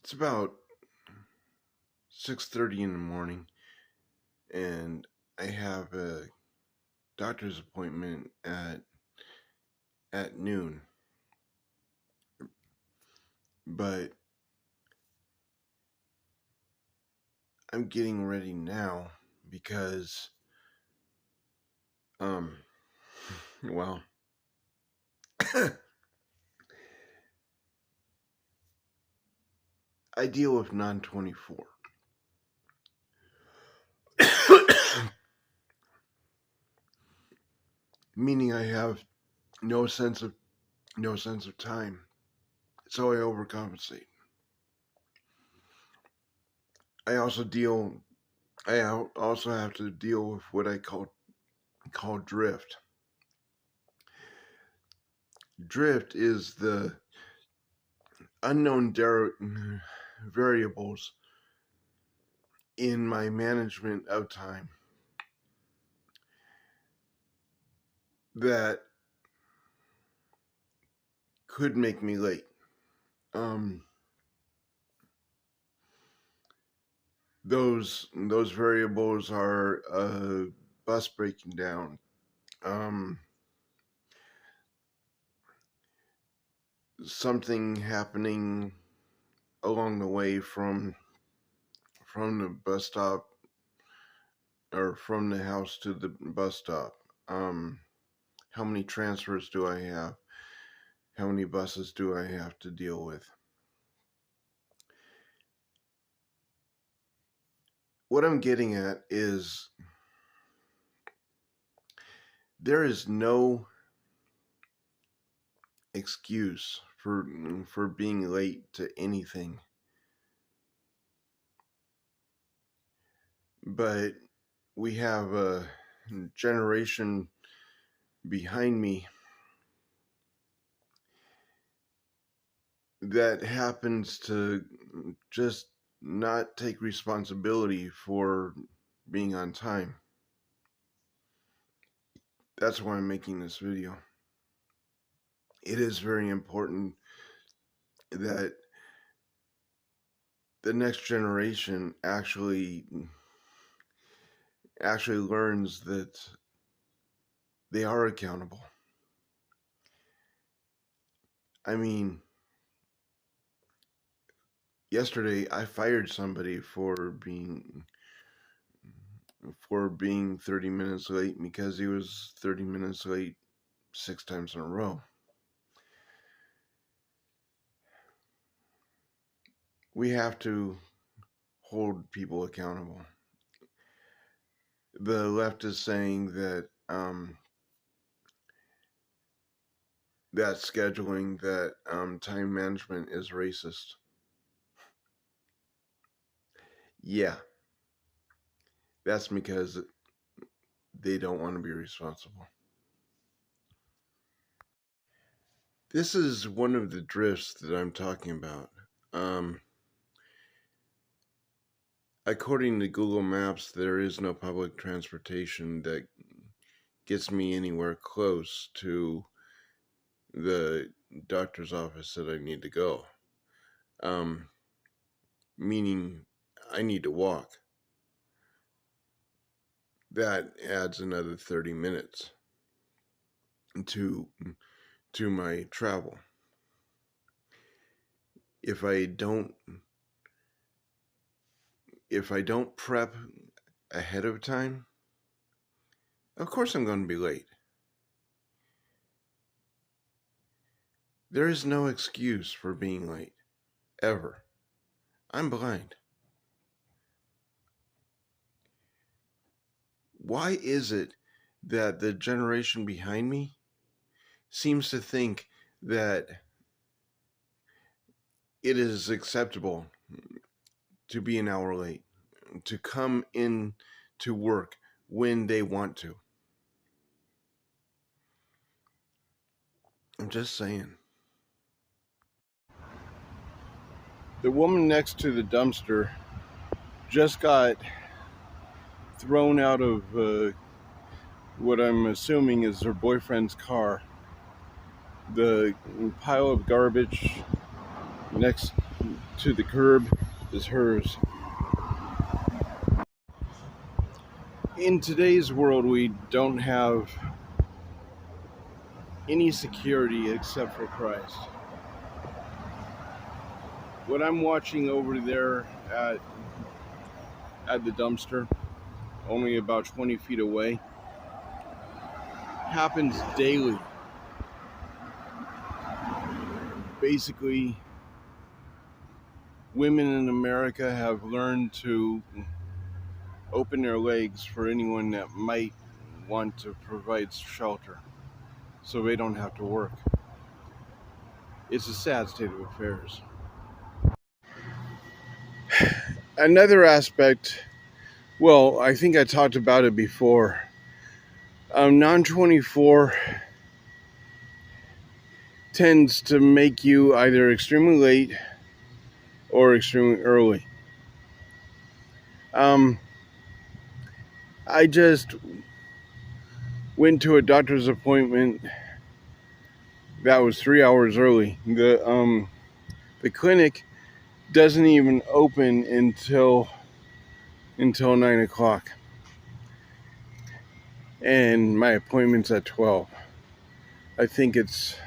It's about 6:30 in the morning, and I have a doctor's appointment at noon. But I'm getting ready now because well I deal with non-24. Meaning I have no sense of time. So I overcompensate. I also have to deal with what I call drift. Drift is the unknown variables in my management of time that could make me late. Those variables are bus breaking down, something happening along the way from the bus stop or from the house to the bus stop. How many transfers do I have? How many buses do I have to deal with? What I'm getting at is there is no excuse for being late to anything. But we have a generation behind me that happens to just not take responsibility for being on time. That's why I'm making this video. It is very important that the next generation actually learns that they are accountable. I mean, yesterday I fired somebody for being 30 minutes late because he was 30 minutes late 6 times in a row. We have to hold people accountable. The left is saying that that scheduling, that time management is racist. Yeah, that's because they don't want to be responsible. This is one of the drifts that I'm talking about. According to Google Maps, there is no public transportation that gets me anywhere close to the doctor's office that I need to go. Meaning I need to walk. That adds another 30 minutes to my travel. If I don't prep ahead of time, of course I'm going to be late. There is no excuse for being late, ever. I'm blind. Why is it that the generation behind me seems to think that it is acceptable to be an hour late, to come in to work when they want to? I'm just saying. The woman next to the dumpster just got thrown out of what I'm assuming is her boyfriend's car. The pile of garbage next to the curb is hers. In today's world, we don't have any security except for Christ. What I'm watching over there at the dumpster, only about 20 feet away, happens daily. Basically, women in America have learned to open their legs for anyone that might want to provide shelter so they don't have to work. It's a sad state of affairs. Another aspect, well, I think I talked about it before. Non-24 tends to make you either extremely late or extremely early. I just went to a doctor's appointment that was 3 hours early. The clinic doesn't even open until 9 o'clock, and my appointment's at 12. I think it's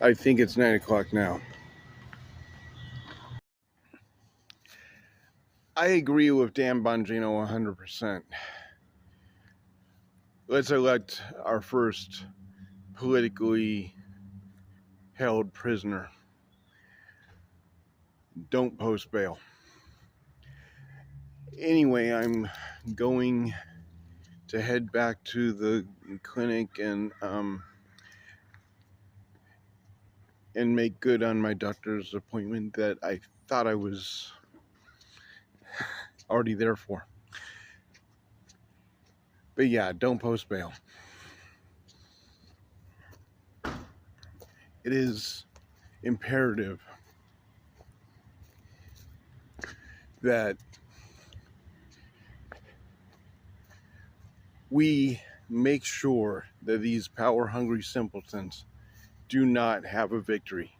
9 o'clock now. I agree with Dan Bongino 100%. Let's elect our first politically held prisoner. Don't post bail. Anyway, I'm going to head back to the clinic and make good on my doctor's appointment that I thought I was already there for. But yeah, don't post bail. It is imperative that we make sure that these power-hungry simpletons do not have a victory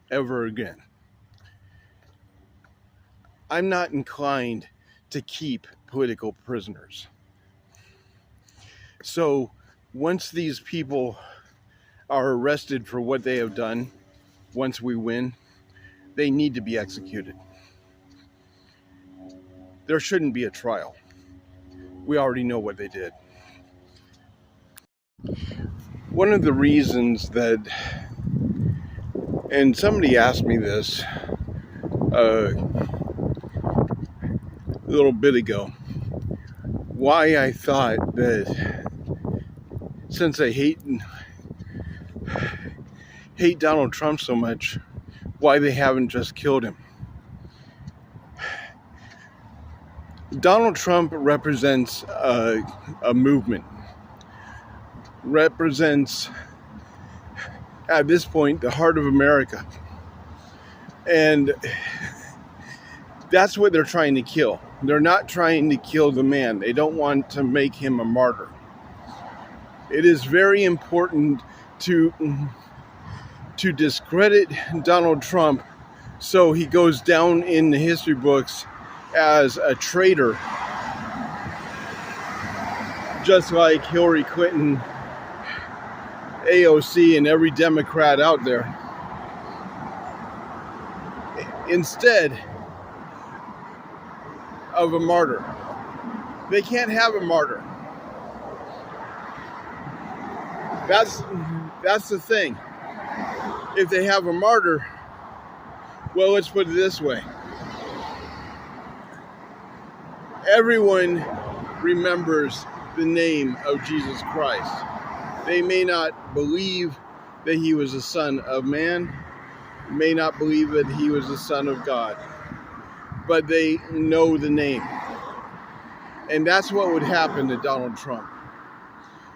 ever again. I'm not inclined to keep political prisoners. So once these people are arrested for what they have done, once we win, they need to be executed. There shouldn't be a trial. We already know what they did. One of the reasons that, and somebody asked me this a little bit ago, why I thought that since I hate Donald Trump so much, why they haven't just killed him. Donald Trump represents a movement, represents, at this point, the heart of America. And that's what they're trying to kill. They're not trying to kill the man. They don't want to make him a martyr. It is very important to discredit Donald Trump so he goes down in the history books as a traitor, just like Hillary Clinton, AOC, and every Democrat out there. Instead of a martyr. They can't have a martyr. That's the thing. If they have a martyr, well, let's put it this way. Everyone remembers the name of Jesus Christ. They may not believe that he was the Son of Man, may not believe that he was the Son of God, but they know the name. And that's what would happen to Donald Trump.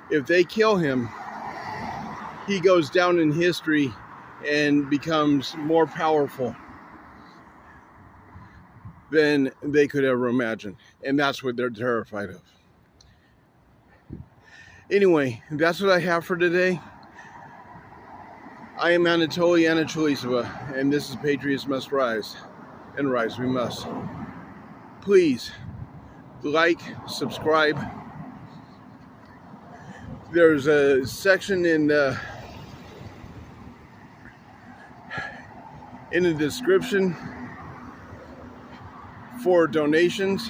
If they kill him, he goes down in history and becomes more powerful than they could ever imagine. And that's what they're terrified of. Anyway, that's what I have for today. I am Anatoly Anatolisova, and this is Patriots Must Rise, and rise we must. Please like, subscribe. There's a section in the description for donations.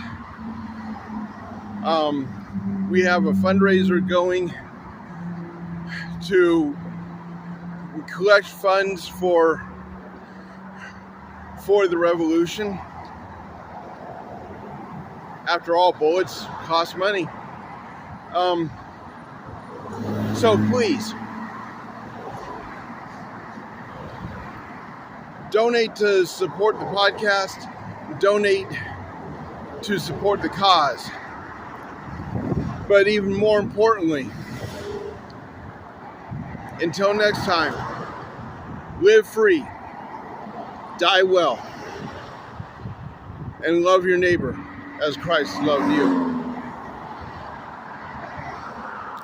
We have a fundraiser going to collect funds for the revolution. After all, bullets cost money. So please donate to support the podcast. Donate to support the cause. But even more importantly, until next time, live free, die well, and love your neighbor as Christ loved you.